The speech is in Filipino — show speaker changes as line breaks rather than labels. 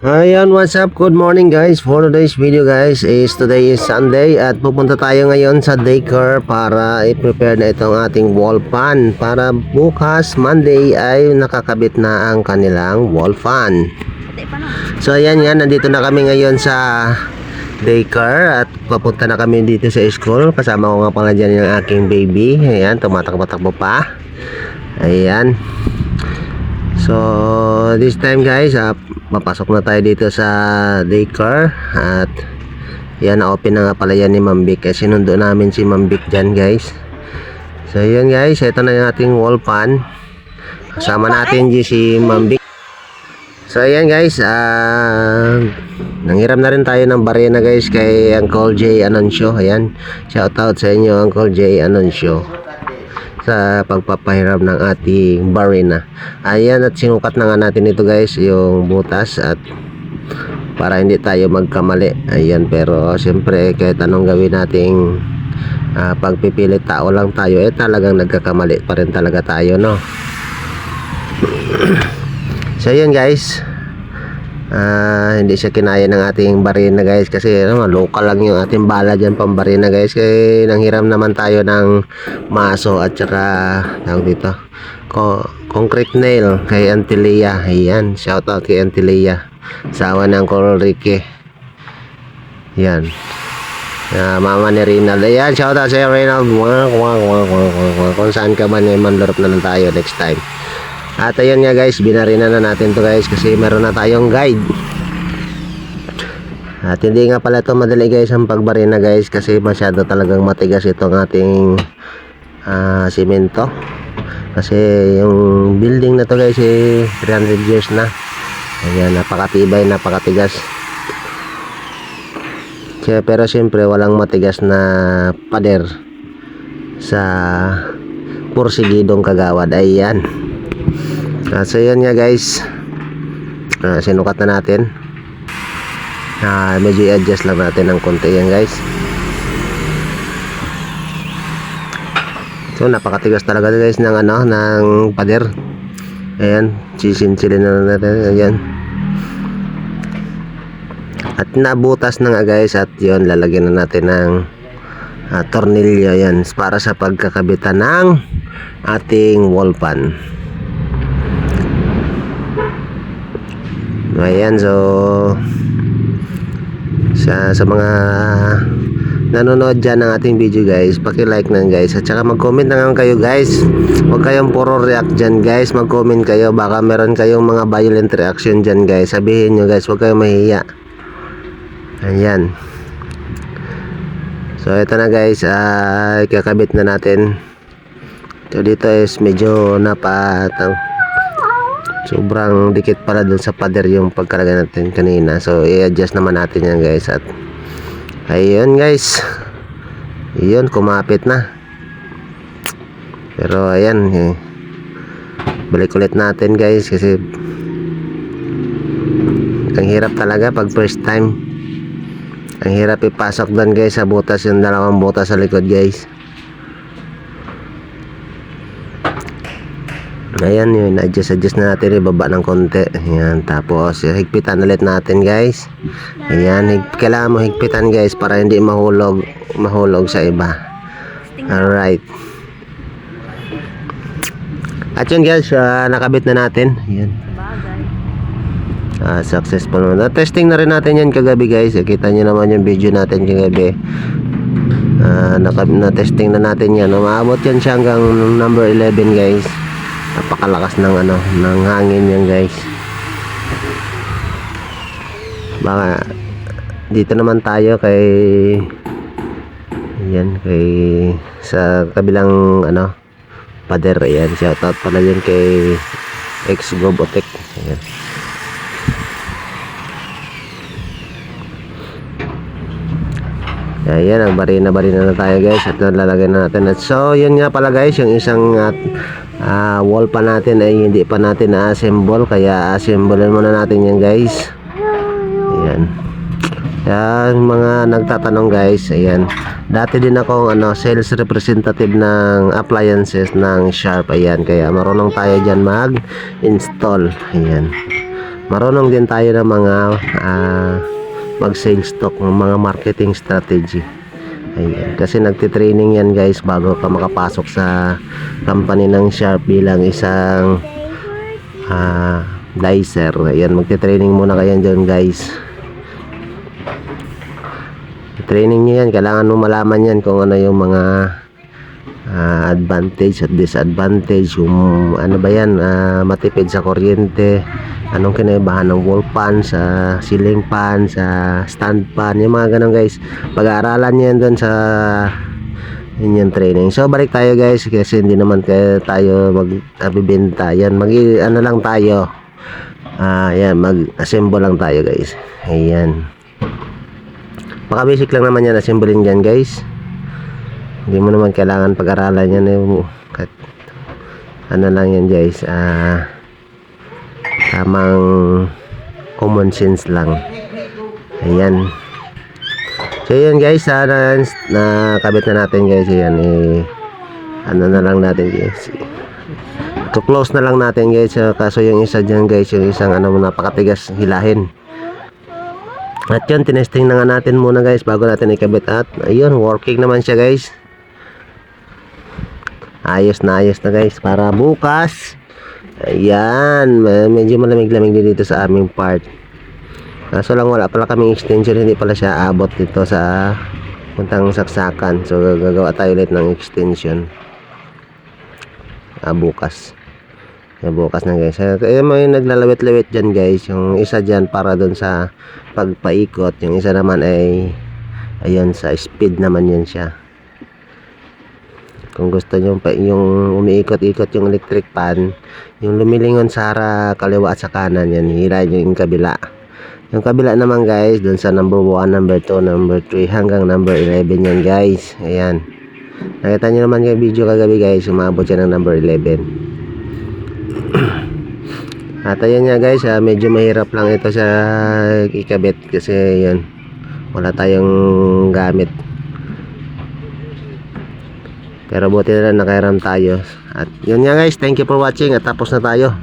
Ayan, what's up? Good morning guys. For today's video guys today is Sunday at pupunta tayo ngayon sa daycare para i-prepare na itong ating wall fan para bukas Monday ay nakakabit na ang kanilang wall fan. So ayan nga, nandito na kami ngayon sa daycare at papunta na kami dito sa school. Kasama ko nga pala dyan yung aking baby. Ayan, tumatakbo-takbo pa. Ayan. So this time guys, papasok na tayo dito sa daycare at yan, na-open na nga pala yan ni Ma'am Vic kasi sinundo namin si Ma'am Vic dyan guys. So yun guys, ito na yung ating wall fan. Kasama natin si Ma'am Vic. So ayan guys, nanghiram na rin tayo ng barena guys kay Uncle J Anuncio. Ayan, shout out sa inyo Uncle J Anuncio sa pagpapahiram ng ating barena. Ayan, at sinukat na nga natin ito guys, yung butas, at para hindi tayo magkamali. Ayan, pero siyempre kahit anong gawin nating pagpipilit tao lang tayo, talagang nagkakamali pa rin talaga tayo, no? So ayan guys, hindi siya kinaya ng ating barena guys kasi local lang yung ating bala dyan pang barena guys, kaya nanghiram naman tayo ng maso at saka tawag dito concrete nail kay Auntie Leia. Ayan, shout out kay Auntie Leia, sawa ng Uncle Ricky. Yan, mama ni Rinald. Ayan, shout out sa iyo Rinald. Kung saan ka man, manlurop na lang tayo next time. At ayun nga guys, binarina na natin to guys kasi meron na tayong guide. At hindi nga pala ito madali guys ang pagbarina guys kasi masyado talagang matigas itong ating simento. Kasi yung building na to guys 300 years na. Ayan, napakatibay, napakatigas. Pero siyempre walang matigas na pader sa porsigidong kagawad. Ayan. So yan nga guys, sinukat na natin. Medyo i-adjust lang natin ng konti yan guys. So napakatigas talaga guys ng ng pader. Ayan, sisinsilin na natin. Ayan, at nabutas na nga guys, at yun, lalagyan na natin ng tornilyo yan para sa pagkakabitan ng ating wall fan. Ayan, so sa mga nanonood dyan ng ating video guys, paki-like na guys, at saka mag-comment na nga kayo guys. Huwag kayong puro react dyan guys, mag-comment kayo, baka meron kayong mga violent reaction dyan guys, sabihin nyo guys, huwag kayong mahiya. Ayan, so ito na guys, ikakabit na natin. So dito is medyo sobrang dikit pala dun sa pader yung pagkarga natin kanina, so i-adjust naman natin yan guys. At ayun guys, yun, kumapit na. Pero ayan, balik ulit natin guys kasi ang hirap talaga pag first time. Ang hirap ipasok doon guys sa butas, yung dalawang butas sa likod guys. Ayan, yun, adjust na natin, ibaba ng konti. Ayan, tapos higpitan ulit natin guys. Ayan, kailangan mo higpitan guys para hindi mahulog sa iba. Alright, at yun guys, nakabit na natin. Ayan, successful naman. Testing na rin natin yan kagabi guys. Kita nyo naman yung video natin kagabi. Na-testing na natin yan. Umaabot yan siya hanggang number 11 guys. Napakalakas ng ng hangin yan guys. Baka dito naman tayo kay sa kabilang pader. Ayan, shoutout pala yun kay ex-Gobotek. Ayan. Ayan, ang barina na tayo guys, at lalagay na natin. At so yun nga pala guys, yung isang wall pa natin ay hindi pa natin na-assemble, kaya assemblein muna natin yan guys. Ayan, yan mga nagtatanong guys. Ayan, dati din akong sales representative ng appliances ng Sharp. Ayan, kaya marunong tayo dyan mag-install. Ayan, marunong din tayo ng mga mag-sales talk, ng mga marketing strategy. Ayan. Kasi nagtitraining yan guys bago ka makapasok sa company ng Sharp bilang isang dicer. Ayan, magtitraining muna kayo dyan guys. Training nyo yan, kailangan mo malaman yan kung ano yung mga advantage at disadvantage, kung ano ba yan, matipid sa kuryente, anong kinaibahan ng wall fan sa ceiling fan, sa stand fan, yung mga ganun guys. Pag-aaralan nyo yan doon sa inyong training. So balik tayo guys, kasi hindi naman tayo magbibenta yan, ano lang tayo, yan, mag-assemble lang tayo guys. Ayan, baka basic lang naman yan assembling dyan guys. Hindi mo naman kailangan pag-aralan yan ano lang yan guys, tamang common sense lang. Ayan, so yan guys, nakabit na natin guys. Ayan, ano na lang natin guys, to close na lang natin guys. Kaso yung isa dyan guys, yung isang napakatigas hilahin. At yun, tinesting na nga natin muna guys bago natin ikabit. At ayun, working naman siya guys. Ayos na guys, para bukas. Ayan, medyo malamig-lamig din dito sa aming part. Kaso lang wala pala kaming extension, hindi pala siya abot dito sa puntang saksakan. So gagawa tayo ulit ng extension bukas. Bukas na guys. May naglalawit-lawit dyan guys. Yung isa dyan para dun sa pagpaikot, yung isa naman ay ayun, sa speed naman yun siya. Kung gusto nyo yung umiikot-ikot yung electric fan, yung lumilingon sa kaliwa at sa kanan, yan, hilahin nyo yung kabila. Yung kabila naman guys, dun sa number 1, number 2, number 3 hanggang number 11 yan guys. Ayan, nakita nyo naman yung video kagabi guys, umabot siya ng number 11. At ayun nga guys, medyo mahirap lang ito sa ikabit kasi yan, wala tayong gamit. Pero buti na lang nakairam tayo. At yun nga guys, thank you for watching at tapos na tayo.